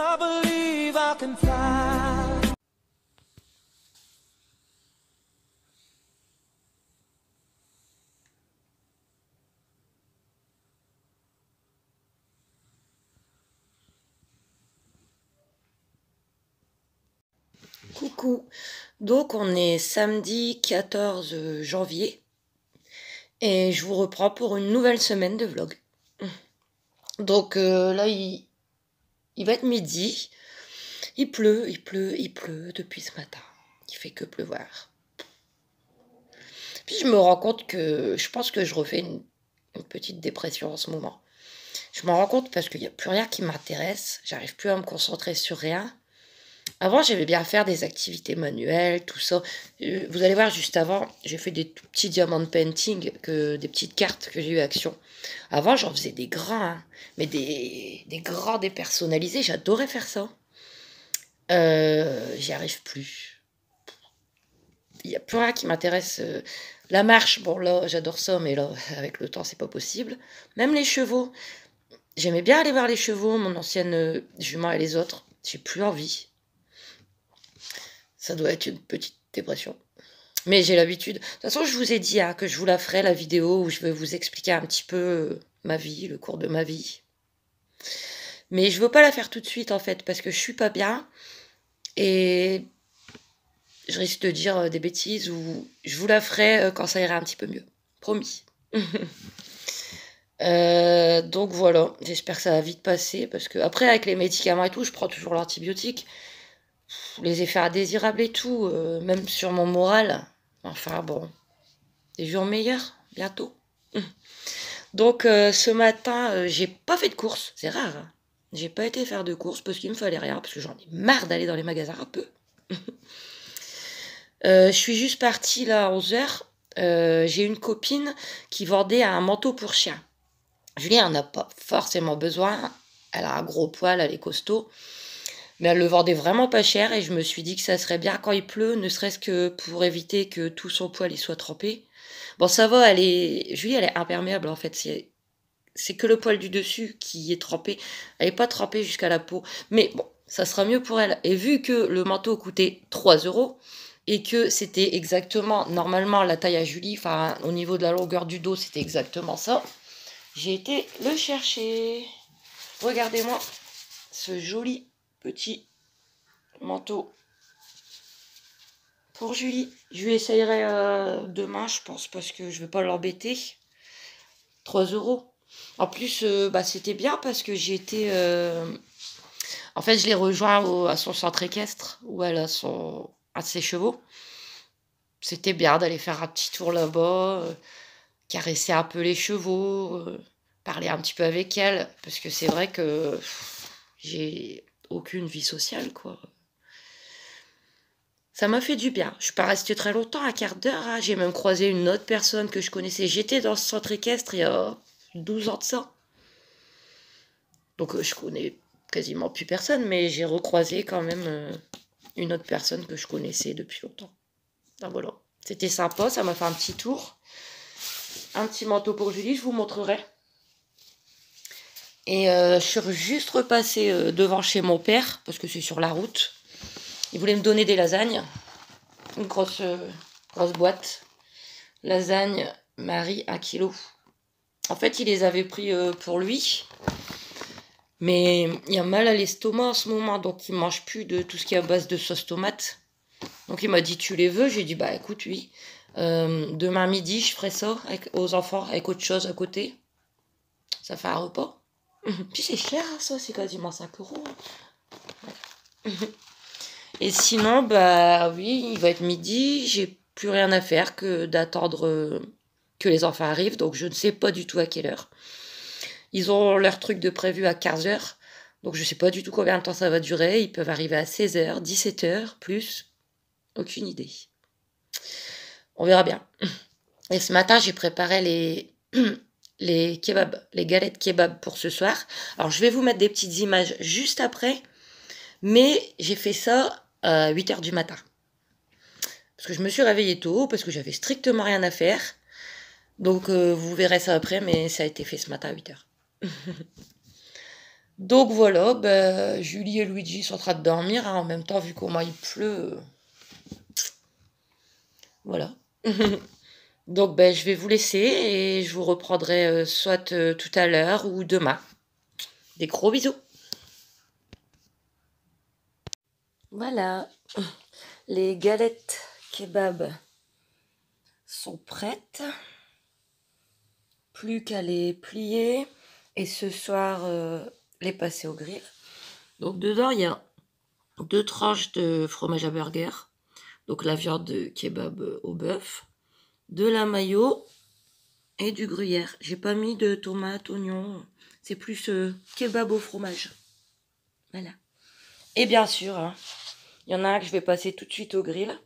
I believe I can fly. Coucou, donc on est samedi 14 janvier et je vous reprends pour une nouvelle semaine de vlog. Donc là il va être midi, il pleut depuis ce matin, il fait que pleuvoir. Puis je me rends compte que je pense que je refais une petite dépression en ce moment. Je m'en rends compte parce qu'il n'y a plus rien qui m'intéresse, j'arrive plus à me concentrer sur rien. Avant, j'aimais bien faire des activités manuelles, tout ça. Vous allez voir, juste avant, j'ai fait des tout petits diamant painting, des petites cartes que j'ai eu à Action. Avant, j'en faisais des grands, hein, mais des grands dépersonnalisés. J'adorais faire ça. J'y arrive plus. Il n'y a plus rien qui m'intéresse. La marche, bon là, j'adore ça, mais là, avec le temps, c'est pas possible. Même les chevaux. J'aimais bien aller voir les chevaux, mon ancienne jument et les autres. J'ai plus envie. Ça doit être une petite dépression. Mais j'ai l'habitude. De toute façon, je vous ai dit que je vous la ferai, la vidéo, où je vais vous expliquer un petit peu ma vie, le cours de ma vie. Mais je veux pas la faire tout de suite, en fait, parce que je suis pas bien. Et je risque de dire des bêtises, ou je vous la ferai quand ça ira un petit peu mieux. Promis. Donc voilà, j'espère que ça va vite passer, parce que après, avec les médicaments et tout, je prends toujours l'antibiotique. Les effets indésirables et tout, même sur mon moral. Enfin bon, des jours meilleurs, bientôt. Donc ce matin, j'ai pas fait de courses, c'est rare. Hein. J'ai pas été faire de courses parce qu'il me fallait rien, parce que j'en ai marre d'aller dans les magasins un peu. Je suis juste partie là à 11h. J'ai une copine qui vendait un manteau pour chien. Julie en a pas forcément besoin. Elle a un gros poil, elle est costaud. Mais elle le vendait vraiment pas cher et je me suis dit que ça serait bien quand il pleut, ne serait-ce que pour éviter que tout son poil y soit trempé. Bon, ça va, Julie, elle est imperméable en fait. C'est que le poil du dessus qui est trempé. Elle n'est pas trempée jusqu'à la peau. Mais bon, ça sera mieux pour elle. Et vu que le manteau coûtait 3 € et que c'était exactement, normalement, la taille à Julie, enfin, au niveau de la longueur du dos, c'était exactement ça, j'ai été le chercher. Regardez-moi ce joli petit manteau pour Julie. Je lui essayerai demain, je pense, parce que je vais pas l'embêter. 3 €. En plus, c'était bien parce que j'étais... En fait, je l'ai rejoint à son centre équestre, où elle a un de ses chevaux. C'était bien d'aller faire un petit tour là-bas, caresser un peu les chevaux, parler un petit peu avec elle, parce que c'est vrai que j'ai aucune vie sociale, quoi. Ça m'a fait du bien. Je suis pas restée très longtemps, un quart d'heure. Hein. J'ai même croisé une autre personne que je connaissais. J'étais dans ce centre équestre il y a 12 ans de ça. Donc je connais quasiment plus personne, mais j'ai recroisé quand même une autre personne que je connaissais depuis longtemps. Donc voilà. C'était sympa, ça m'a fait un petit tour. Un petit manteau pour Julie, je vous montrerai. Et je suis juste repassée devant chez mon père, parce que c'est sur la route. Il voulait me donner des lasagnes. Une grosse boîte. Lasagne, Marie, 1 kilo. En fait, il les avait pris pour lui. Mais il a mal à l'estomac en ce moment, donc il mange plus de tout ce qui est à base de sauce tomate. Donc il m'a dit, tu les veux? J'ai dit, bah écoute, oui. Demain midi, je ferai ça aux enfants, avec autre chose à côté. Ça fait un repas. Puis c'est cher, ça, c'est quasiment 5 €. Ouais. Et sinon, bah oui, il va être midi, j'ai plus rien à faire que d'attendre que les enfants arrivent, donc je ne sais pas du tout à quelle heure. Ils ont leur truc de prévu à 15h, donc je ne sais pas du tout combien de temps ça va durer. Ils peuvent arriver à 16h, 17h, plus. Aucune idée. On verra bien. Et ce matin, j'ai préparé les kebabs, les galettes kebab pour ce soir. Alors, je vais vous mettre des petites images juste après, mais j'ai fait ça à 8h du matin. Parce que je me suis réveillée tôt, parce que j'avais strictement rien à faire. Donc, vous verrez ça après, mais ça a été fait ce matin à 8h. Donc voilà, ben, Julie et Luigi sont en train de dormir, hein, en même temps, vu qu'au moins il pleut. Voilà. Donc ben, je vais vous laisser et je vous reprendrai soit tout à l'heure ou demain. Des gros bisous. Voilà, les galettes kebab sont prêtes. Plus qu'à les plier et ce soir les passer au grill. Donc dedans il y a 2 tranches de fromage à burger, donc la viande de kebab au bœuf, de la mayo et du gruyère. J'ai pas mis de tomates, oignons, c'est plus kebab au fromage. Voilà. Et bien sûr, hein, il y en a un que je vais passer tout de suite au grill.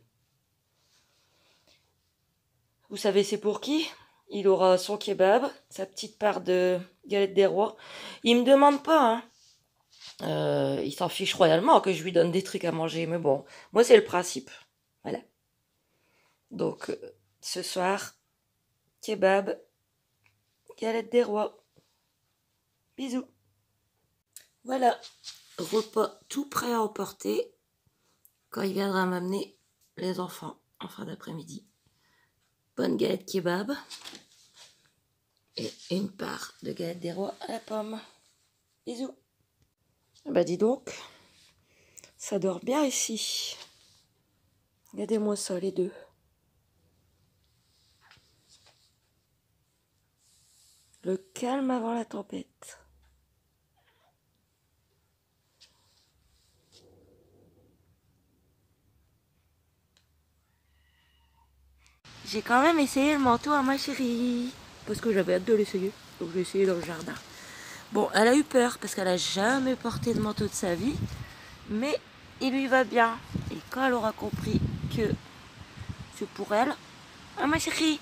Vous savez c'est pour qui? Il aura son kebab, sa petite part de galette des rois. Il me demande pas, hein. Il s'en fiche royalement que je lui donne des trucs à manger. Mais bon, moi c'est le principe. Voilà. Donc ce soir, kebab, galette des rois. Bisous. Voilà, repas tout prêt à emporter quand il viendra m'amener les enfants en fin d'après-midi. Bonne galette kebab et une part de galette des rois à la pomme. Bisous. Bah dis donc, ça dort bien ici. Regardez-moi ça, les deux. Le calme avant la tempête. J'ai quand même essayé le manteau à ma chérie. Parce que j'avais hâte de l'essayer. Donc j'ai essayé dans le jardin. Bon, elle a eu peur parce qu'elle a jamais porté de manteau de sa vie. Mais il lui va bien. Et quand elle aura compris que c'est pour elle. Ah ma chérie.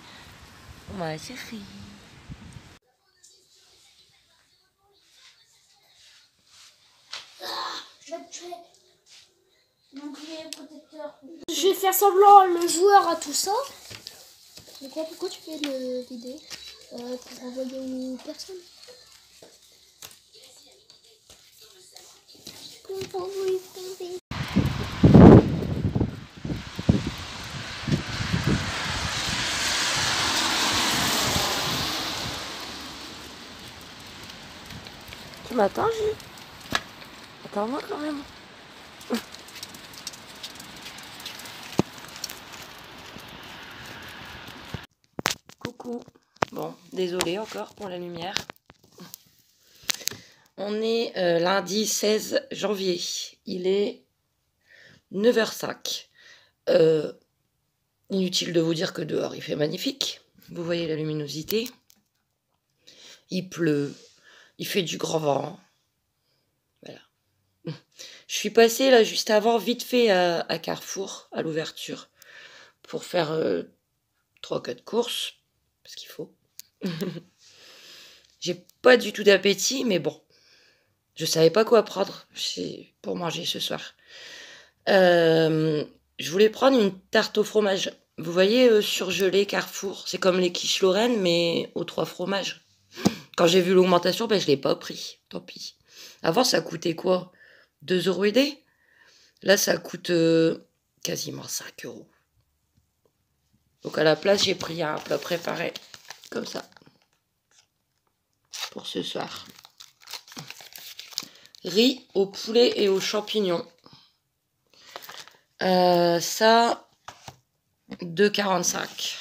Ma chérie. Je vais faire semblant le joueur à tout ça. Mais quoi, pourquoi tu fais l'idée pour envoyer aux personnes? Tu m'attends, Jules? Attends-moi quand même. Coucou. Bon, désolé encore pour la lumière. On est lundi 16 janvier. Il est 9h05. Inutile de vous dire que dehors il fait magnifique. Vous voyez la luminosité. Il pleut. Il fait du grand vent. Voilà. Je suis passée là juste avant, vite fait à Carrefour, à l'ouverture, pour faire 3-4 courses. Parce qu'il faut. J'ai pas du tout d'appétit, mais bon. Je savais pas quoi prendre pour manger ce soir. Je voulais prendre une tarte au fromage. Vous voyez, surgelée Carrefour. C'est comme les quiches Lorraine, mais aux 3 fromages. Quand j'ai vu l'augmentation, ben, je l'ai pas pris. Tant pis. Avant, ça coûtait quoi? 2 € et des? Là, ça coûte quasiment 5 €. Donc à la place, j'ai pris un plat préparé. Comme ça. Pour ce soir. Riz au poulet et aux champignons. Ça, 2,45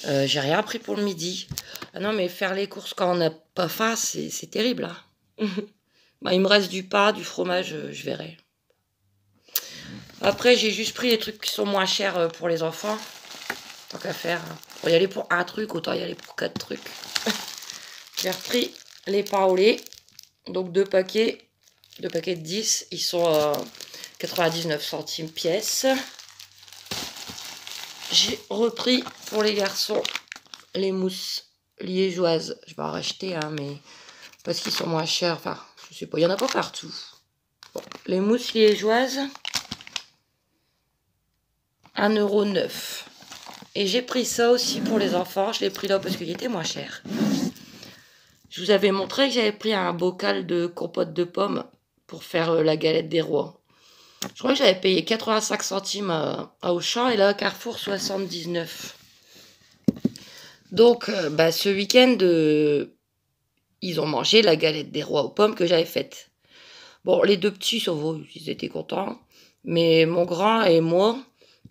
€. J'ai rien pris pour le midi. Ah non, mais faire les courses quand on n'a pas faim, c'est terrible. Hein. Bah, il me reste du pain, du fromage, je verrai. Après, j'ai juste pris les trucs qui sont moins chers pour les enfants. Tant qu'à faire. Pour y aller pour un truc, autant y aller pour 4 trucs. J'ai repris les pains au lait. Donc 2 paquets. 2 paquets de 10. Ils sont à 99 centimes pièce. J'ai repris pour les garçons les mousses liégeoises. Je vais en racheter, hein, mais parce qu'ils sont moins chers. Enfin, je sais pas, il y en a pas partout. Bon, les mousses liégeoises, 1,09 €. Et j'ai pris ça aussi pour les enfants. Je l'ai pris là parce qu'il était moins cher. Je vous avais montré que j'avais pris un bocal de compote de pommes pour faire la galette des rois. Je crois que j'avais payé 85 centimes à Auchan et là à Carrefour 79. Donc ce week-end, ils ont mangé la galette des rois aux pommes que j'avais faite. Bon, les deux petits, ça va, ils étaient contents. Mais mon grand et moi,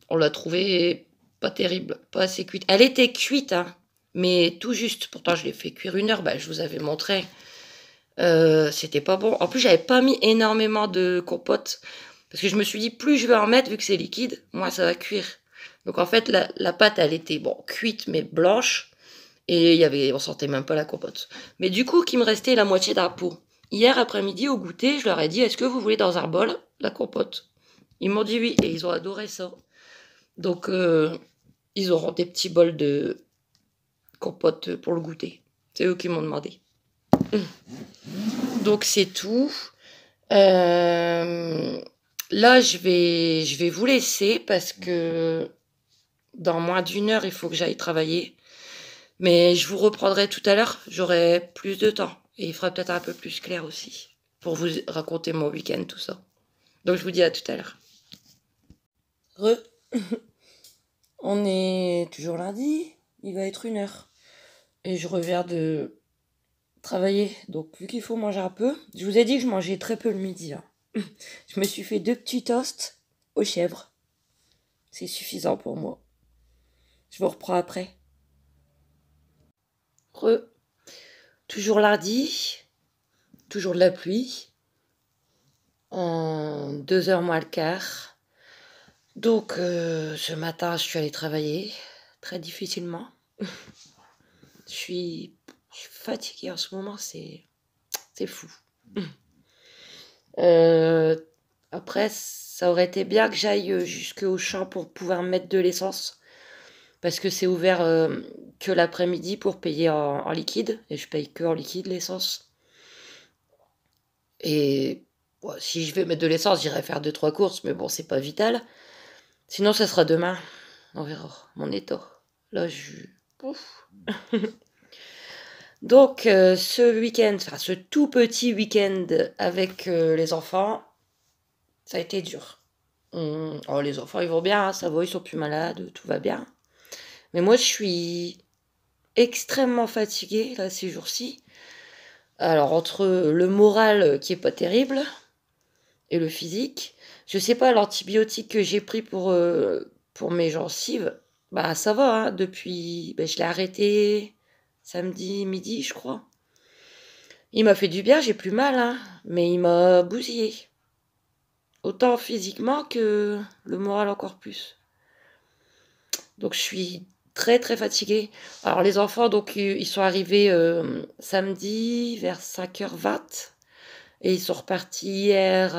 on l'a trouvée pas terrible, pas assez cuite. Elle était cuite, hein, mais tout juste. Pourtant, je l'ai fait cuire 1 heure, je vous avais montré. C'était pas bon. En plus, j'avais pas mis énormément de compote. Parce que je me suis dit, plus je vais en mettre, vu que c'est liquide, moins ça va cuire. Donc en fait, la pâte, elle était cuite, mais blanche. Et on sentait même pas la compote. Mais du coup, qu'il me restait la moitié d'un pot. Hier après-midi, au goûter, je leur ai dit, est-ce que vous voulez dans un bol la compote? Ils m'ont dit oui, et ils ont adoré ça. Donc, ils auront des petits bols de compote pour le goûter. C'est eux qui m'ont demandé. Donc, c'est tout. Là, je vais vous laisser parce que dans moins d'1 heure, il faut que j'aille travailler. Mais je vous reprendrai tout à l'heure. J'aurai plus de temps. Et il fera peut-être un peu plus clair aussi pour vous raconter mon week-end, tout ça. Donc, je vous dis à tout à l'heure. On est toujours lundi. Il va être 1 heure. Et je reviens de travailler. Donc, vu qu'il faut manger un peu, je vous ai dit que je mangeais très peu le midi. Hein. Je me suis fait 2 petits toasts aux chèvres. C'est suffisant pour moi. Je vous reprends après. Toujours lundi. Toujours de la pluie. En 2h moins le quart. Donc, ce matin, je suis allée travailler. Très difficilement. Je suis fatiguée en ce moment. C'est fou. Après, ça aurait été bien que j'aille jusqu'au champ pour pouvoir mettre de l'essence. Parce que c'est ouvert que l'après-midi pour payer en liquide. Et je paye que en liquide l'essence. Et si je vais mettre de l'essence, j'irai faire 2-3 courses. Mais bon, c'est pas vital. Sinon, ça sera demain. On verra mon état. Là, Ouf. Donc, ce week-end, ce tout petit week-end avec les enfants, ça a été dur. Les enfants, ils vont bien, hein, ça va, ils sont plus malades, tout va bien. Mais moi, je suis extrêmement fatiguée, là, ces jours-ci. Alors, entre le moral qui est pas terrible et le physique, je sais pas, l'antibiotique que j'ai pris pour mes gencives, ça va, hein, depuis... je l'ai arrêté samedi midi, je crois. Il m'a fait du bien, j'ai plus mal, hein, mais il m'a bousillé. Autant physiquement que le moral encore plus. Donc je suis très très fatiguée. Alors les enfants, donc ils sont arrivés samedi vers 5h20 et ils sont repartis hier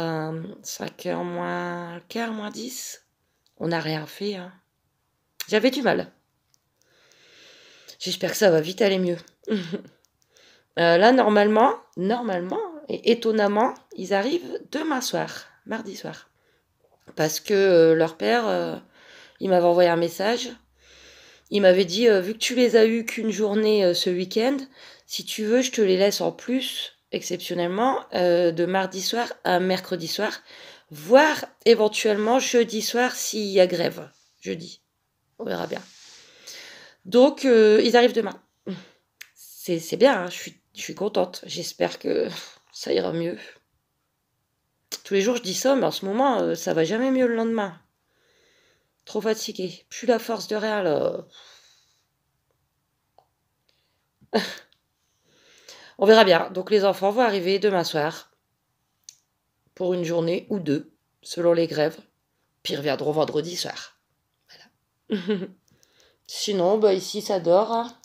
5h moins le quart, moins 10. On n'a rien fait, hein. J'avais du mal. J'espère que ça va vite aller mieux. Là, normalement, et étonnamment, ils arrivent demain soir, mardi soir. Parce que leur père, il m'avait envoyé un message. Il m'avait dit, vu que tu les as eus qu'une journée ce week-end, si tu veux, je te les laisse en plus, exceptionnellement, de mardi soir à mercredi soir, voire éventuellement jeudi soir s'il y a grève. Jeudi. On verra bien. Donc, ils arrivent demain. C'est bien, hein, je suis contente. J'espère que ça ira mieux. Tous les jours, je dis ça, mais en ce moment, ça va jamais mieux le lendemain. Trop fatiguée. Plus la force de rien, là. On verra bien. Donc, les enfants vont arriver demain soir. Pour une journée ou 2, selon les grèves. Puis ils reviendront vendredi soir. Voilà. Sinon, ici, ça dort, hein.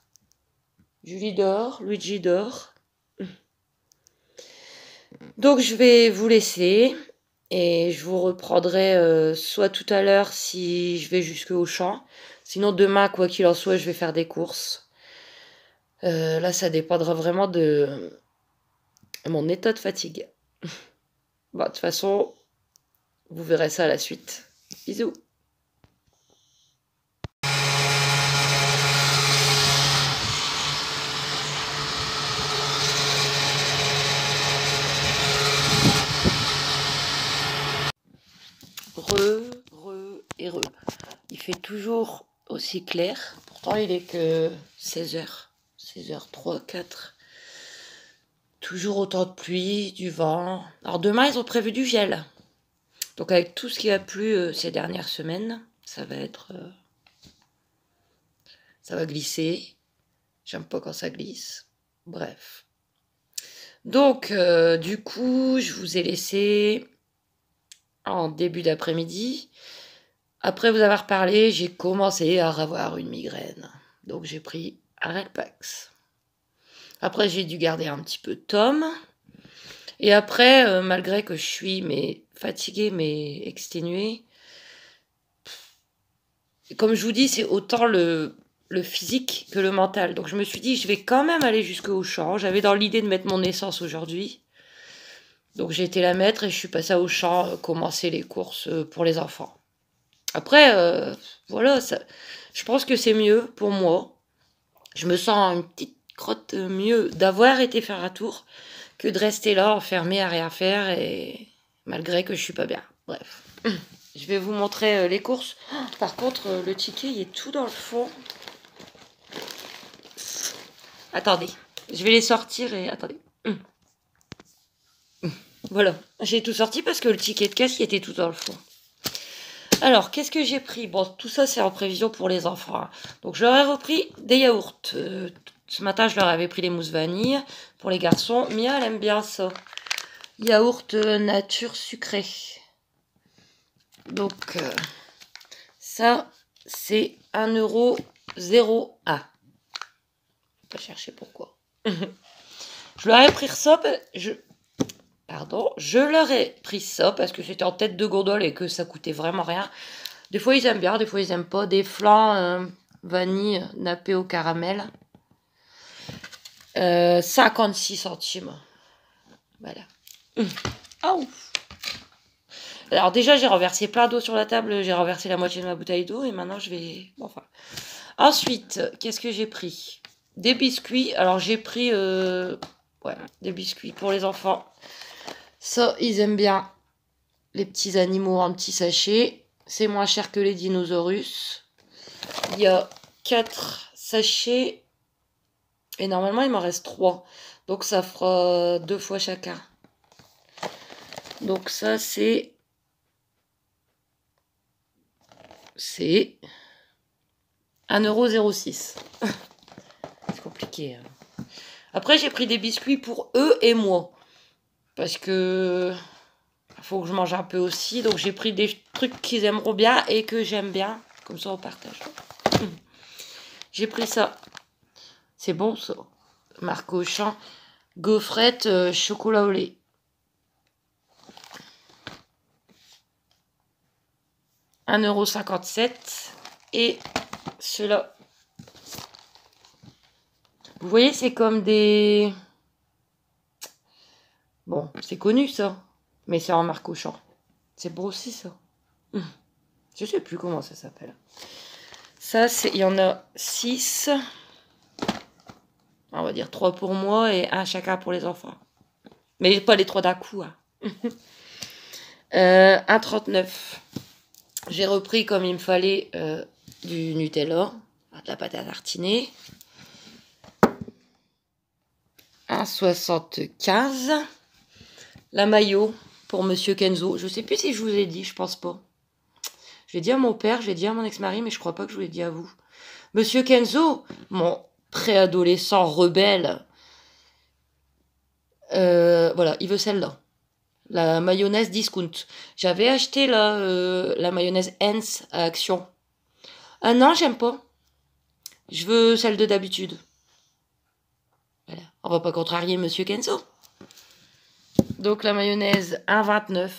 Julie dort, Luigi dort. Donc je vais vous laisser et je vous reprendrai soit tout à l'heure si je vais jusqu'au champ. Sinon demain, quoi qu'il en soit, je vais faire des courses. Là, ça dépendra vraiment de mon état de fatigue. De toute façon, vous verrez ça à la suite. Bisous. et re. Il fait toujours aussi clair. Pourtant, il est que 16h. 16h03, 4. Toujours autant de pluie, du vent. Alors demain, ils ont prévu du gel. Donc avec tout ce qui a plu ces dernières semaines, ça va être... ça va glisser. J'aime pas quand ça glisse. Bref. Donc, du coup, je vous ai laissé en début d'après-midi. Après vous avoir parlé, j'ai commencé à avoir une migraine. Donc j'ai pris Arelpax. Après, j'ai dû garder un petit peu Tom. Et après, malgré que je suis fatiguée, mais exténuée, comme je vous dis, c'est autant le physique que le mental. Donc je me suis dit, je vais quand même aller jusqu'au champ. J'avais dans l'idée de mettre mon essence aujourd'hui. Donc j'ai été la mettre et je suis passée au champ commencer les courses pour les enfants. Après, voilà, ça, je pense que c'est mieux pour moi. Je me sens une petite crotte mieux d'avoir été faire un tour que de rester là enfermée à rien faire et malgré que je suis pas bien. Bref. Je vais vous montrer les courses. Par contre, le ticket, il est tout dans le fond. Attendez, je vais les sortir et... Attendez. Voilà, j'ai tout sorti parce que le ticket de caisse, il était tout dans le fond. Alors, qu'est-ce que j'ai pris? Bon, tout ça, c'est en prévision pour les enfants. Hein. Donc, je leur ai repris des yaourts. Ce matin, je leur avais pris les mousses vanille. Pour les garçons, Mia, elle aime bien ça. Yaourt nature sucré. Donc, ça, c'est 1,01 €. On va chercher pourquoi. Je leur ai pris ça... je leur ai pris ça parce que c'était en tête de gondole et que ça coûtait vraiment rien. Des fois, ils aiment bien, des fois, ils aiment pas. Des flans vanille nappés au caramel. 56 centimes. Voilà. Oh. Alors déjà, j'ai renversé plein d'eau sur la table. J'ai renversé la moitié de ma bouteille d'eau et maintenant, je vais... Bon, enfin. Ensuite, qu'est-ce que j'ai pris? Des biscuits. Alors, j'ai pris des biscuits pour les enfants. Ça, ils aiment bien les petits animaux en petits sachets. C'est moins cher que les dinosaures. Il y a 4 sachets. Et normalement, il m'en reste 3. Donc, ça fera 2 fois chacun. Donc, ça, c'est 1,06 €. C'est compliqué. Hein. Après, j'ai pris des biscuits pour eux et moi. Parce que faut que je mange un peu aussi. Donc j'ai pris des trucs qu'ils aimeront bien et que j'aime bien. Comme ça on partage. J'ai pris ça. C'est bon ça. Marque Auchan. Gaufrette chocolat au lait. 1,57 €. Et ceux-là. Vous voyez, c'est comme des... Bon, c'est connu ça, mais c'est en marque Auchan. C'est beau aussi ça. Je sais plus comment ça s'appelle. Ça, c'est, il y en a 6. On va dire 3 pour moi et 1 chacun pour les enfants. Mais pas les 3 d'un coup. Hein. 1,39 €. J'ai repris comme il me fallait du Nutella, de la pâte à tartiner. 1,75 €. La maillot pour Monsieur Kenzo. Je sais plus si je vous ai dit, je pense pas. Je l'ai dit à mon père, je l'ai dit à mon ex-mari, mais je crois pas que je vous l'ai dit à vous. Monsieur Kenzo, mon préadolescent rebelle, voilà, il veut celle-là. La mayonnaise discount. J'avais acheté la mayonnaise Heinz à Action. Ah non, j'aime pas. Je veux celle de d'habitude. Voilà. On va pas contrarier Monsieur Kenzo. Donc la mayonnaise 1,29 €.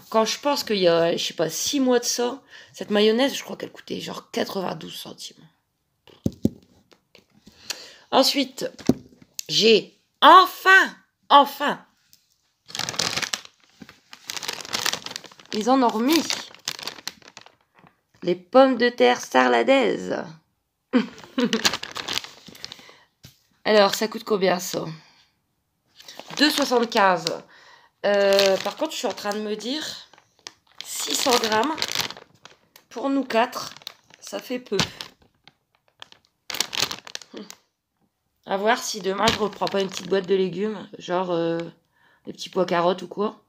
Quand je pense qu'il y a, je sais pas, 6 mois de ça, cette mayonnaise, je crois qu'elle coûtait genre 92 centimes. Ensuite, j'ai enfin, ils en ont remis les pommes de terre sarladaises. Alors, ça coûte combien ça? 2,75 €. Par contre, je suis en train de me dire, 600 grammes. Pour nous 4, ça fait peu. À voir si demain je reprends pas une petite boîte de légumes, genre des petits pois carottes ou quoi.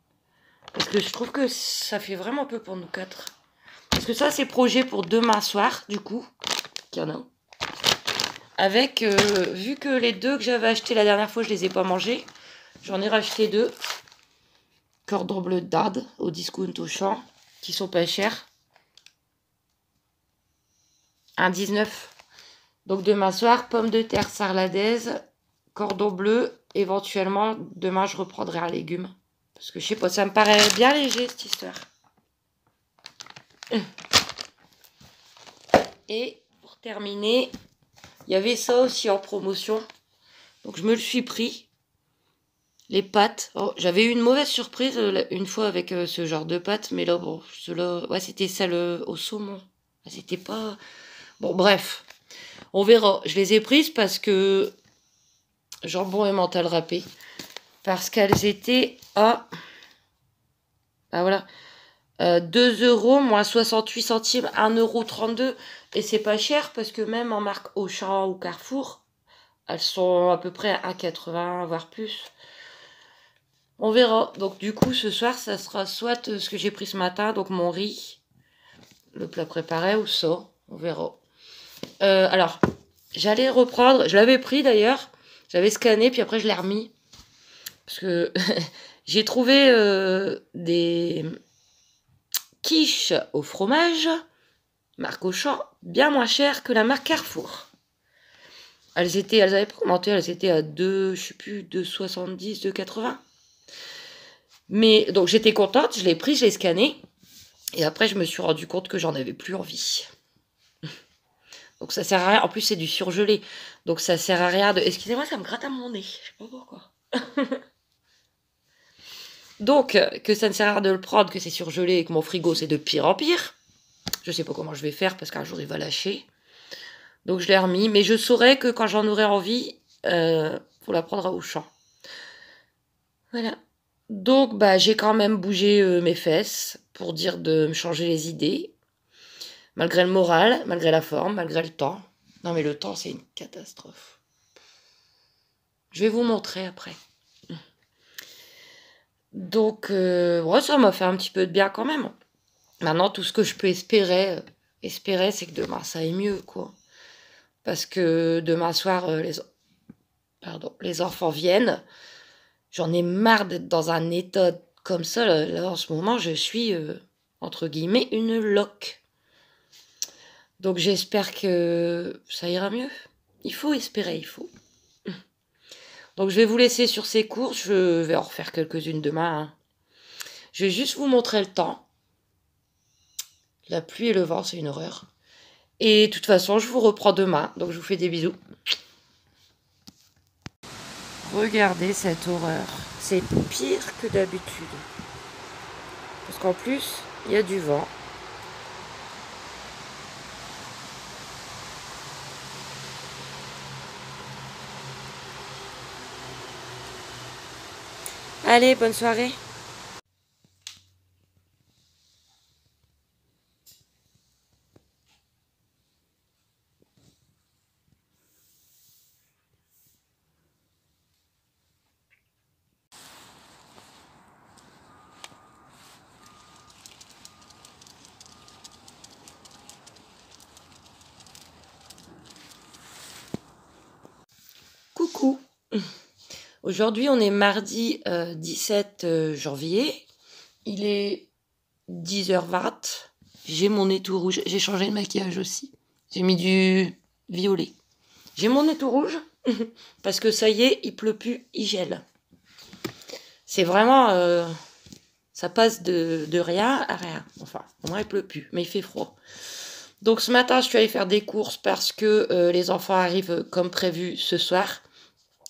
Parce que je trouve que ça fait vraiment peu pour nous 4. Parce que ça, c'est projet pour demain soir, du coup. Qu'il y en a. Avec, vu que les 2 que j'avais achetés la dernière fois, je les ai pas mangés. J'en ai racheté 2. Cordon bleu de dinde au discount au champ, qui sont pas chers. 1,19. Donc demain soir, pommes de terre sarladaise, cordon bleu. Éventuellement, demain, je reprendrai un légume. Parce que je sais pas, ça me paraît bien léger cette histoire. Et pour terminer, il y avait ça aussi en promotion. Donc je me le suis pris. Les pâtes. Oh, j'avais eu une mauvaise surprise une fois avec ce genre de pâtes. Mais là, bon, cela, ouais, c'était celle au saumon. C'était pas... Bon, bref. On verra. Je les ai prises parce que... Jambon et mental râpé. Parce qu'elles étaient à... Ah voilà. 2 € moins 68 centimes, 1,32 €. Et c'est pas cher parce que même en marque Auchan ou Carrefour, elles sont à peu près à 1,80 voire plus. On verra. Donc du coup ce soir ça sera soit ce que j'ai pris ce matin, donc mon riz, le plat préparé, ou ça. On verra. Alors j'allais reprendre, je l'avais pris d'ailleurs, j'avais scanné puis après je l'ai remis. Parce que j'ai trouvé des quiches au fromage, marque Auchan, bien moins chères que la marque Carrefour. Elles avaient pas augmenté, elles étaient à 2, je sais plus, 2,70, 2,80. Mais, donc j'étais contente, je l'ai pris, je l'ai scanné. Et après, je me suis rendu compte que j'en avais plus envie. Donc ça sert à rien. En plus, c'est du surgelé. Donc ça sert à rien de... Excusez-moi, ça me gratte à mon nez. Je sais pas pourquoi. Donc, que ça ne sert à rien de le prendre, que c'est surgelé et que mon frigo, c'est de pire en pire. Je sais pas comment je vais faire parce qu'un jour, il va lâcher. Donc, je l'ai remis. Mais je saurais que quand j'en aurai envie, faut la prendre à Auchan. Voilà. Donc, bah, j'ai quand même bougé mes fesses pour dire de me changer les idées. Malgré le moral, malgré la forme, malgré le temps. Non, mais le temps, c'est une catastrophe. Je vais vous montrer après. Donc, ouais, ça m'a fait un petit peu de bien quand même. Maintenant, tout ce que je peux espérer, c'est que demain, ça aille mieux, quoi. Parce que demain soir, les enfants viennent. J'en ai marre d'être dans un état comme ça. Là, en ce moment, je suis, entre guillemets, une loque. Donc, j'espère que ça ira mieux. Il faut espérer, il faut. Donc, je vais vous laisser sur ces courses. Je vais en refaire quelques-unes demain. Hein. Je vais juste vous montrer le temps. La pluie et le vent, c'est une horreur. Et de toute façon, je vous reprends demain. Donc, je vous fais des bisous. Regardez cette horreur. C'est pire que d'habitude. Parce qu'en plus, il y a du vent. Allez, bonne soirée. Coucou. Aujourd'hui, on est mardi 17 janvier. Il est 10h20. J'ai mon nez tout rouge. J'ai changé de maquillage aussi. J'ai mis du violet. J'ai mon nez tout rouge parce que ça y est, il pleut plus, il gèle. C'est vraiment... ça passe de rien à rien. Enfin, au moins il pleut plus, mais il fait froid. Donc ce matin, je suis allée faire des courses parce que les enfants arrivent comme prévu ce soir.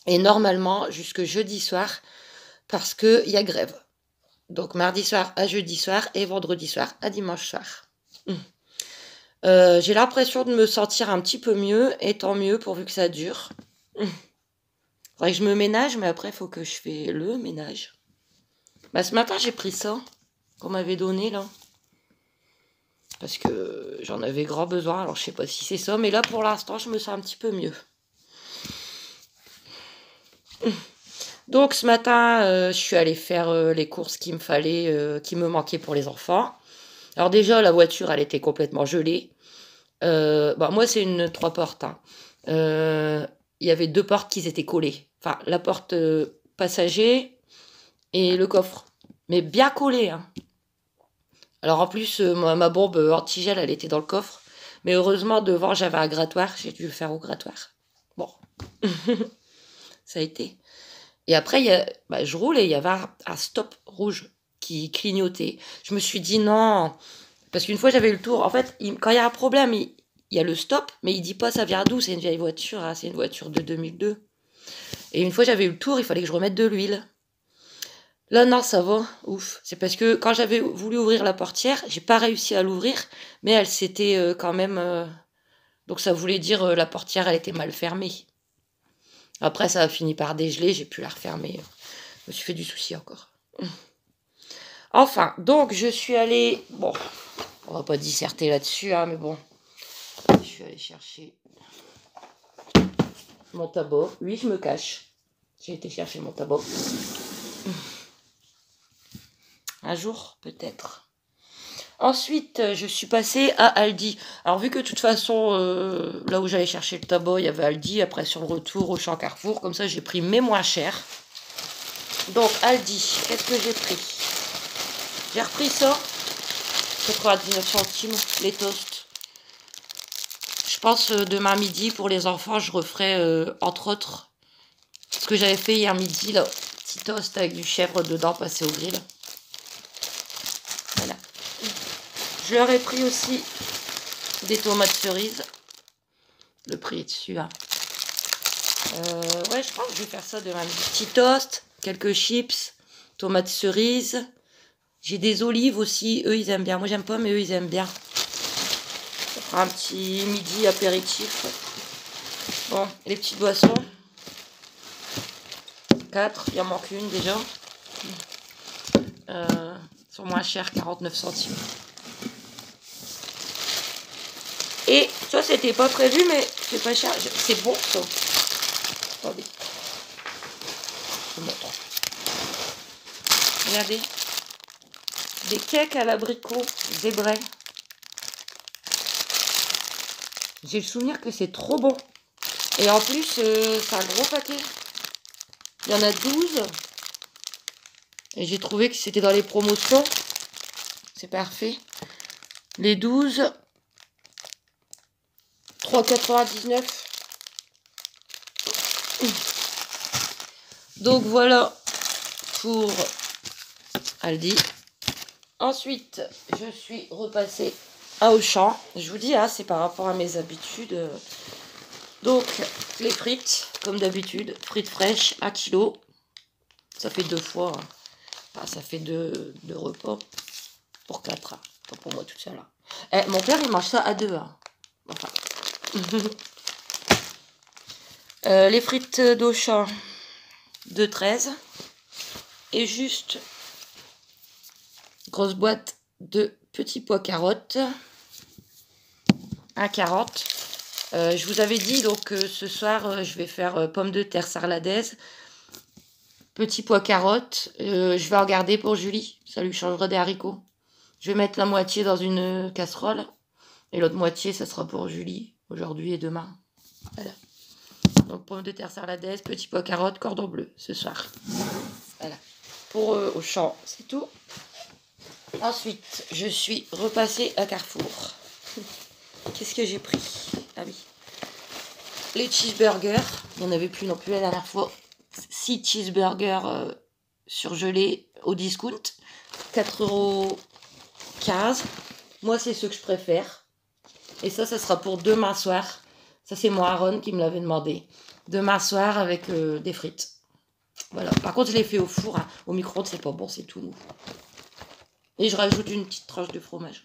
Et normalement, jusque jeudi soir, parce qu'il y a grève. Donc mardi soir à jeudi soir et vendredi soir à dimanche soir. J'ai l'impression de me sentir un petit peu mieux, et tant mieux pourvu que ça dure. Faudrait que je me ménage, mais après, il faut que je fasse le ménage. Bah, ce matin, j'ai pris ça qu'on m'avait donné, là. Parce que j'en avais grand besoin. Alors je sais pas si c'est ça, mais là pour l'instant je me sens un petit peu mieux. Donc ce matin, je suis allée faire les courses qu'il me fallait, qui me manquaient pour les enfants. Alors déjà, la voiture, elle était complètement gelée. Moi, c'est une 3 portes. Hein. Il y avait 2 portes qui étaient collées. Enfin, la porte passager et le coffre. Mais bien collées. Hein. Alors en plus, ma bombe antigel, elle était dans le coffre. Mais heureusement, devant, j'avais un grattoir. J'ai dû le faire au grattoir. Bon, ça a été. Et après, je roule et il y avait un stop rouge qui clignotait. Je me suis dit non, parce qu'une fois j'avais eu le tour. En fait, quand il y a un problème, il y a le stop, mais il dit pas ça vient d'où. C'est une vieille voiture, hein, c'est une voiture de 2002. Et une fois j'avais eu le tour, il fallait que je remette de l'huile. Là, non, ça va, ouf. C'est parce que quand j'avais voulu ouvrir la portière, j'ai pas réussi à l'ouvrir, mais elle s'était quand même. Donc ça voulait dire la portière, elle était mal fermée. Après, ça a fini par dégeler, j'ai pu la refermer. Je me suis fait du souci encore. Enfin, donc je suis allée... Bon, on va pas disserter là-dessus, hein, mais bon. Je suis allée chercher mon tabac. Oui, je me cache. J'ai été chercher mon tabac. Un jour, peut-être. Ensuite, je suis passée à Aldi. Alors, vu que de toute façon, là où j'allais chercher le tabac, il y avait Aldi. Après, sur le retour, au Champ Carrefour. Comme ça, j'ai pris mes moins chers. Donc, Aldi, qu'est-ce que j'ai pris? J'ai repris ça. 99 centimes, les toasts. Je pense demain midi, pour les enfants, je referai, entre autres, ce que j'avais fait hier midi, là. Petit toast avec du chèvre dedans, passé au grill. Voilà. Je leur ai pris aussi des tomates cerises. Le prix est dessus, hein. Ouais, je pense que je vais faire ça demain midi. Petit toast, quelques chips, tomates cerises. J'ai des olives aussi. Eux, ils aiment bien. Moi, j'aime pas, mais eux, ils aiment bien. Ça fera un petit midi apéritif. Bon, les petites boissons. 4, il en manque une déjà. Sont moins chères, 49 centimes. Et ça, c'était pas prévu, mais c'est pas cher. C'est bon, ça. Attendez. Je vous montre. Regardez. Des cakes à l'abricot zébrés. J'ai le souvenir que c'est trop bon. Et en plus, c'est un gros paquet. Il y en a 12. Et j'ai trouvé que c'était dans les promotions. C'est parfait. Les 12. 3,99. Donc voilà pour Aldi. Ensuite, je suis repassée à Auchan. Je vous dis, hein, c'est par rapport à mes habitudes. Donc, les frites, comme d'habitude, frites fraîches, 1 kg. Ça fait 2 fois. Hein. Enfin, ça fait deux repas pour 4. Hein. Pas pour moi toute seule. Hein. Mon père, il mange ça à 2. Hein. Enfin. Les frites d'Auchan, 2,13. Et juste, grosse boîte de petits pois carottes. 1,40. Je vous avais dit, donc ce soir, je vais faire pommes de terre sarladaise. Petits pois carottes. Je vais en garder pour Julie. Ça lui changera des haricots. Je vais mettre la moitié dans une casserole. Et l'autre moitié, ça sera pour Julie. Aujourd'hui et demain. Voilà. Donc pommes de terre sarladaise, petits pois carottes, cordon bleu ce soir. Voilà. Pour Auchan, c'est tout. Ensuite, je suis repassée à Carrefour. Qu'est-ce que j'ai pris? Ah oui. Les cheeseburgers. Il n'y en avait plus non plus la dernière fois. 6 cheeseburgers surgelés au discount. 4,15 €. Moi, c'est ceux que je préfère. Et ça sera pour demain soir. Ça, c'est mon Aaron qui me l'avait demandé. Demain soir avec des frites. Voilà. Par contre, je l'ai fait au four. Hein. Au micro-ondes, c'est pas bon, c'est tout mou. Et je rajoute une petite tranche de fromage.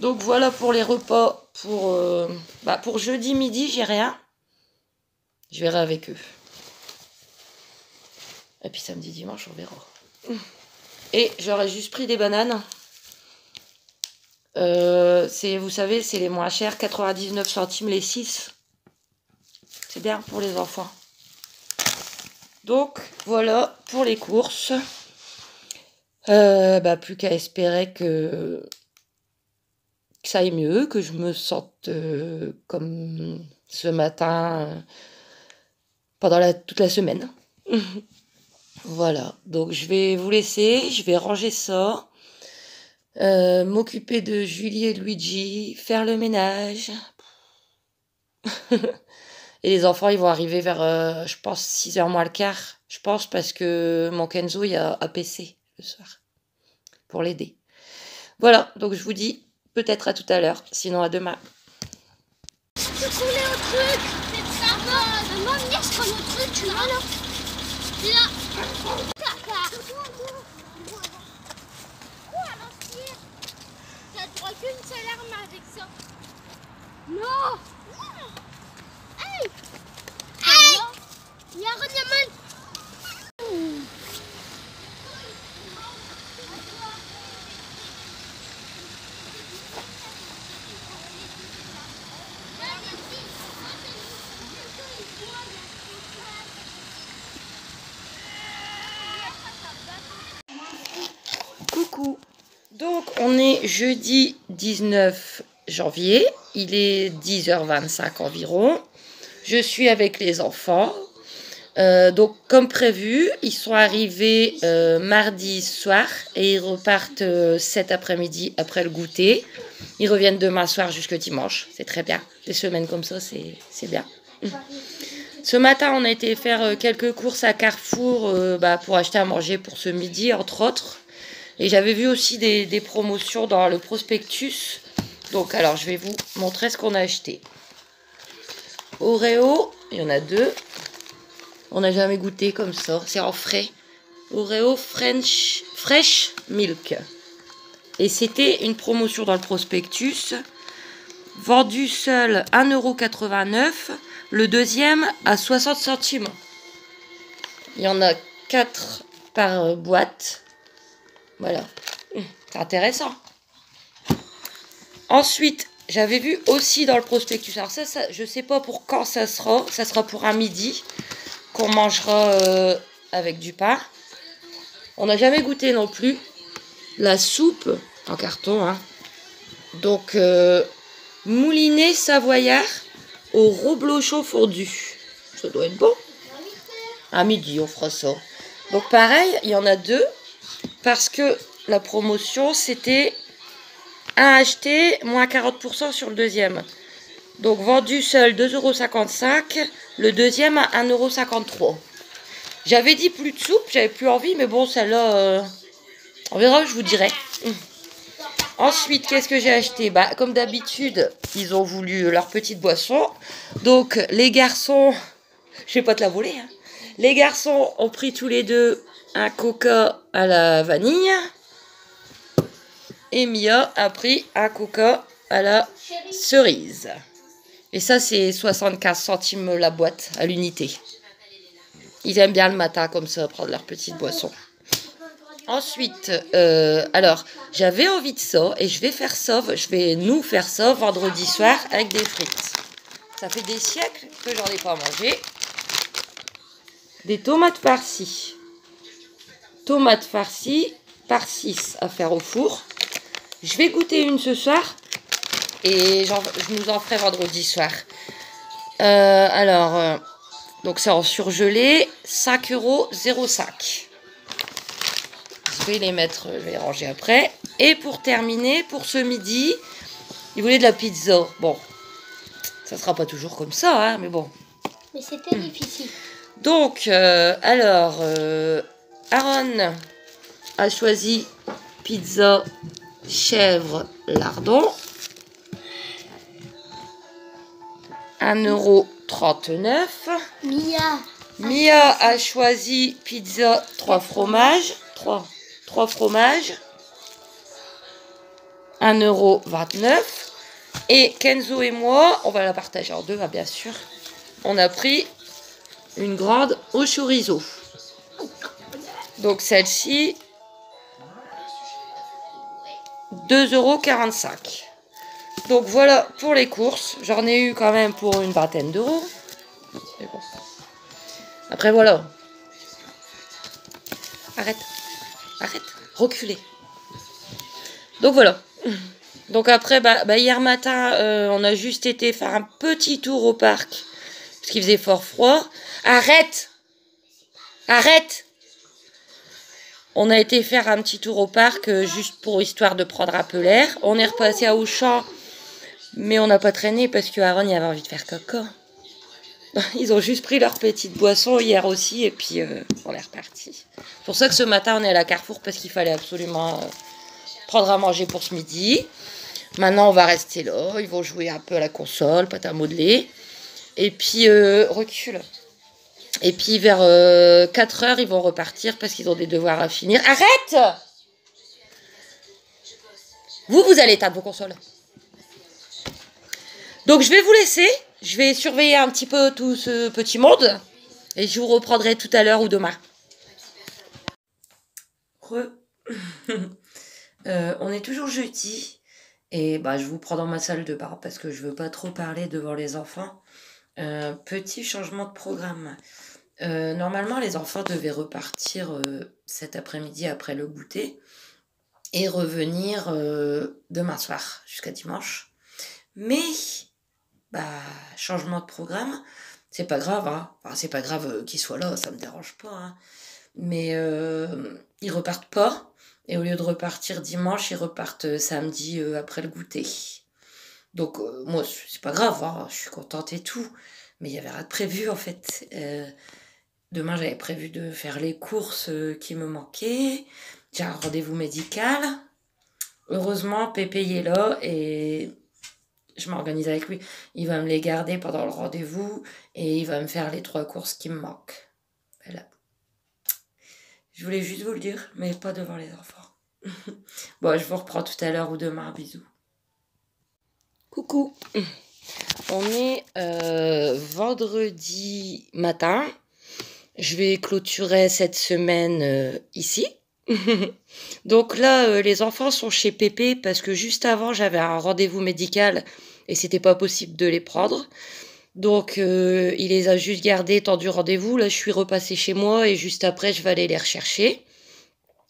Donc voilà pour les repas. Pour jeudi midi, j'ai rien. Je verrai avec eux. Et puis samedi, dimanche, on verra. Et j'aurais juste pris des bananes. Vous savez, c'est les moins chers, 99 centimes les 6. C'est bien pour les enfants. Donc, voilà pour les courses. Plus qu'à espérer que ça aille mieux, que je me sente comme ce matin pendant toute la semaine. Voilà, donc je vais vous laisser, je vais ranger ça, m'occuper de Julie et Luigi, faire le ménage. Et les enfants, ils vont arriver vers, je pense, 6h moins le quart. Je pense parce que mon Kenzo, il a APC le soir pour l'aider. Voilà, donc je vous dis peut-être à tout à l'heure, sinon à demain. Tu coulais au truc. C'est ça. Maman, viens, je prends le truc, tu vois là. Là. Caca. Quoi à l'ancienne? T'as droit qu'une seule arme avec ça. Non. Hey. Hey. Il y a rien. Coucou. Donc on est jeudi 19 janvier, il est 10h25 environ. Je suis avec les enfants. Donc comme prévu, ils sont arrivés mardi soir et ils repartent cet après-midi après le goûter. Ils reviennent demain soir jusque dimanche, c'est très bien. Des semaines comme ça, c'est bien. Ce matin, on a été faire quelques courses à Carrefour pour acheter à manger pour ce midi, entre autres. Et j'avais vu aussi des promotions dans le prospectus. Donc alors, je vais vous montrer ce qu'on a acheté. Oreo, il y en a 2. On n'a jamais goûté comme ça, c'est en frais. Oreo Fresh Milk. Et c'était une promotion dans le prospectus. Vendu seul 1,89 €. Le deuxième à 60 centimes. Il y en a 4 par boîte. Voilà. C'est intéressant. Ensuite, j'avais vu aussi dans le prospectus. Alors ça, je sais pas pour quand ça sera. Ça sera pour un midi qu'on mangera avec du pain. On n'a jamais goûté non plus la soupe en carton. Hein. Donc, moulinet savoyard au reblochon fondu. Ça doit être bon. À midi, on fera ça. Donc pareil, il y en a 2. Parce que la promotion, c'était un acheté, moins 40% sur le deuxième. Donc vendu seul 2,55 €. Le deuxième à 1,53 €. J'avais dit plus de soupe, j'avais plus envie. Mais bon, celle-là, on verra, je vous dirai. Ensuite, qu'est-ce que j'ai acheté? Comme d'habitude, ils ont voulu leur petite boisson. Donc, les garçons... Je vais pas te la voler. Hein. Les garçons ont pris tous les deux un coca à la vanille. Et Mia a pris un coca à la cerise. Et ça, c'est 75 centimes la boîte à l'unité. Ils aiment bien le matin, comme ça, prendre leur petite boisson. Ensuite, alors, j'avais envie de ça, et je vais nous faire ça vendredi soir avec des frites. Ça fait des siècles que j'en ai pas mangé. Des tomates farcies. Tomates farcies par 6 à faire au four. Je vais goûter une ce soir, et je nous en ferai vendredi soir. Donc c'est en surgelé, 5,05 €. Je vais les mettre, je vais les ranger après. Et pour terminer, pour ce midi, ils voulaient de la pizza. Bon, ça sera pas toujours comme ça, hein, mais bon. Mais c'était difficile. Donc, Aaron a choisi pizza chèvre lardon. 1,39 €. Mia a choisi pizza 3 fromages. 3 fromages. 1,29 €. Et Kenzo et moi, on va la partager en deux, hein, bien sûr. On a pris une grande au chorizo. Donc celle-ci, 2,45 €. Donc voilà pour les courses. J'en ai eu quand même pour une vingtaine d'euros. Bon. Après voilà. Arrête. Reculez. Donc voilà. Donc après, hier matin, on a juste été faire un petit tour au parc. Parce qu'il faisait fort froid. Arrête. On a été faire un petit tour au parc, juste pour histoire de prendre un peu l'air. On est repassé à Auchan. Mais on n'a pas traîné parce que Aaron il avait envie de faire caca. Ils ont juste pris leur petite boisson hier aussi et puis on est reparti. C'est pour ça que ce matin on est à la Carrefour parce qu'il fallait absolument prendre à manger pour ce midi. Maintenant on va rester là, ils vont jouer un peu à la console, pâte à modeler. Et puis recule. Et puis vers 4 h ils vont repartir parce qu'ils ont des devoirs à finir. Arrête! Vous allez éteindre vos consoles. Donc je vais vous laisser. Je vais surveiller un petit peu tout ce petit monde. Et je vous reprendrai tout à l'heure ou demain. On est toujours jeudi. Et je vous prends dans ma salle de bain parce que je veux pas trop parler devant les enfants. Petit changement de programme. Normalement, les enfants devaient repartir cet après-midi après le goûter. Et revenir demain soir jusqu'à dimanche. Mais... changement de programme, c'est pas grave, hein. Enfin, c'est pas grave qu'ils soient là, ça me dérange pas, hein. Mais ils repartent pas, et au lieu de repartir dimanche, ils repartent samedi après le goûter. Donc moi, c'est pas grave, hein. Je suis contente et tout, mais il y avait rien de prévu en fait. Demain, j'avais prévu de faire les courses qui me manquaient, j'ai un rendez-vous médical. Heureusement, Pépé est là, et... je m'organise avec lui. Il va me les garder pendant le rendez-vous et il va me faire les 3 courses qui me manquent. Voilà. Je voulais juste vous le dire, mais pas devant les enfants. Bon, je vous reprends tout à l'heure ou demain. Bisous. Coucou. On est vendredi matin. Je vais clôturer cette semaine ici. Donc là, les enfants sont chez Pépé parce que juste avant, j'avais un rendez-vous médical et c'était pas possible de les prendre. Donc, il les a juste gardés tant du rendez-vous. Là, je suis repassée chez moi et juste après, je vais aller les rechercher.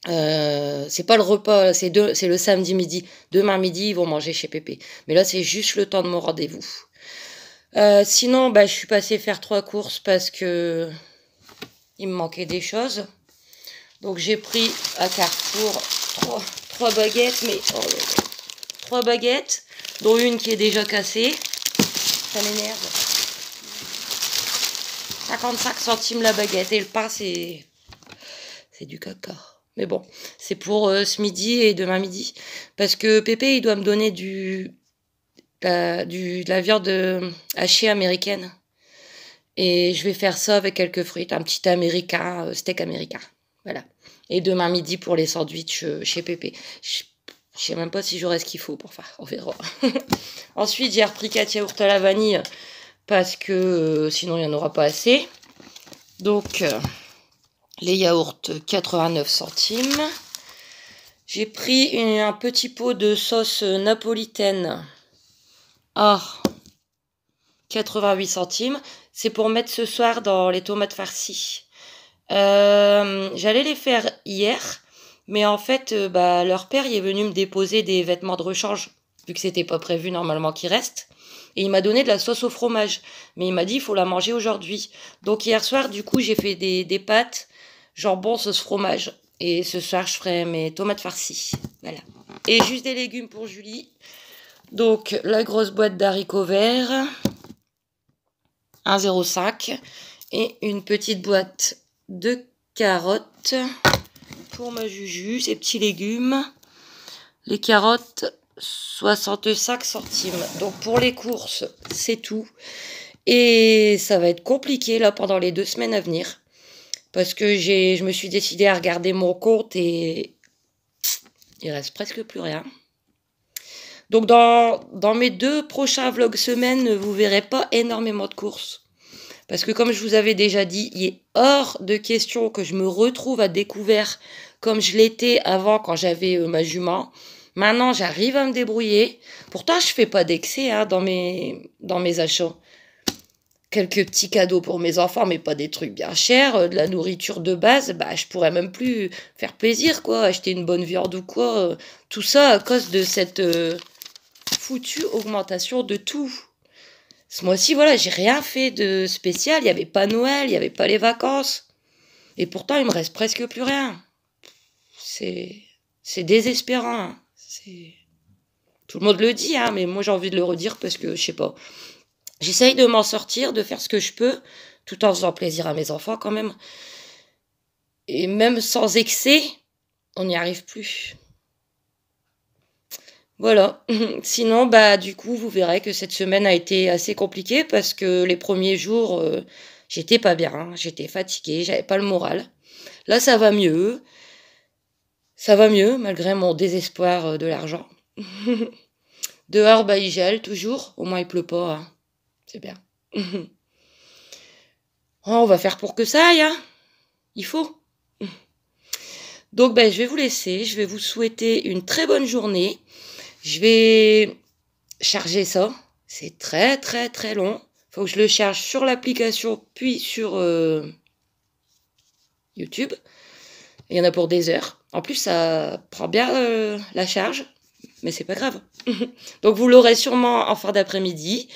C'est pas le repas, c'est le samedi midi. Demain midi, ils vont manger chez Pépé. Mais là, c'est juste le temps de mon rendez-vous. Sinon, je suis passée faire 3 courses parce que il me manquait des choses. Donc j'ai pris à Carrefour 3 baguettes, mais 3 baguettes, dont une qui est déjà cassée. Ça m'énerve. 55 centimes la baguette, et le pain c'est du caca. Mais bon, c'est pour ce midi et demain midi. Parce que Pépé, il doit me donner de la viande hachée américaine. Et je vais faire ça avec quelques frites, un petit américain, steak américain. Voilà. Et demain midi pour les sandwichs chez Pépé. Je sais même pas si j'aurai ce qu'il faut pour faire. On verra. Ensuite, j'ai repris 4 yaourts à la vanille parce que sinon, il n'y en aura pas assez. Donc, les yaourts, 89 centimes. J'ai pris un petit pot de sauce napolitaine à 88 centimes. C'est pour mettre ce soir dans les tomates farcies. J'allais les faire hier, mais en fait, leur père il est venu me déposer des vêtements de rechange, vu que c'était pas prévu normalement qu'ils restent. Et il m'a donné de la sauce au fromage, mais il m'a dit il faut la manger aujourd'hui. Donc hier soir, du coup, j'ai fait des pâtes, jambon, sauce fromage. Et ce soir, je ferai mes tomates farcies. Voilà. Et juste des légumes pour Julie. Donc la grosse boîte d'haricots verts, 1,05 et une petite boîte de carottes pour ma Juju, ces petits légumes. Les carottes, 65 centimes. Donc pour les courses, c'est tout. Et ça va être compliqué là pendant les 2 semaines à venir. Parce que je me suis décidée à regarder mon compte et il reste presque plus rien. Donc dans mes 2 prochains vlogs semaines, vous verrez pas énormément de courses. Parce que comme je vous avais déjà dit, il est hors de question que je me retrouve à découvert comme je l'étais avant quand j'avais ma jument. Maintenant, j'arrive à me débrouiller. Pourtant, je fais pas d'excès hein, dans mes achats. Quelques petits cadeaux pour mes enfants, mais pas des trucs bien chers. De la nourriture de base, bah, je pourrais même plus faire plaisir, quoi. Acheter une bonne viande ou quoi. Tout ça à cause de cette foutue augmentation de tout. Ce mois-ci, voilà, j'ai rien fait de spécial. Il n'y avait pas Noël, il n'y avait pas les vacances. Et pourtant, il me reste presque plus rien. C'est désespérant. Hein. Tout le monde le dit, hein, mais moi j'ai envie de le redire parce que, je sais pas. J'essaye de m'en sortir, de faire ce que je peux, tout en faisant plaisir à mes enfants quand même. Et même sans excès, on n'y arrive plus. Voilà. Sinon, bah du coup, vous verrez que cette semaine a été assez compliquée parce que les premiers jours, j'étais pas bien, hein, j'étais fatiguée, j'avais pas le moral. Là, ça va mieux. Ça va mieux, malgré mon désespoir de l'argent. Dehors, bah, il gèle toujours. Au moins, il pleut pas. Hein. C'est bien. Oh, on va faire pour que ça aille. Hein. Il faut. Donc, bah, je vais vous laisser. Je vais vous souhaiter une très bonne journée. Je vais charger ça. C'est très, très, très long. Il faut que je le charge sur l'application, puis sur YouTube. Il y en a pour des heures. En plus, ça prend bien la charge, mais c'est pas grave. Donc, vous l'aurez sûrement en fin d'après-midi.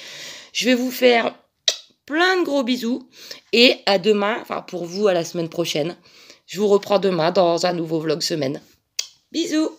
Je vais vous faire plein de gros bisous et à demain, enfin pour vous, à la semaine prochaine. Je vous reprends demain dans un nouveau vlog semaine. Bisous!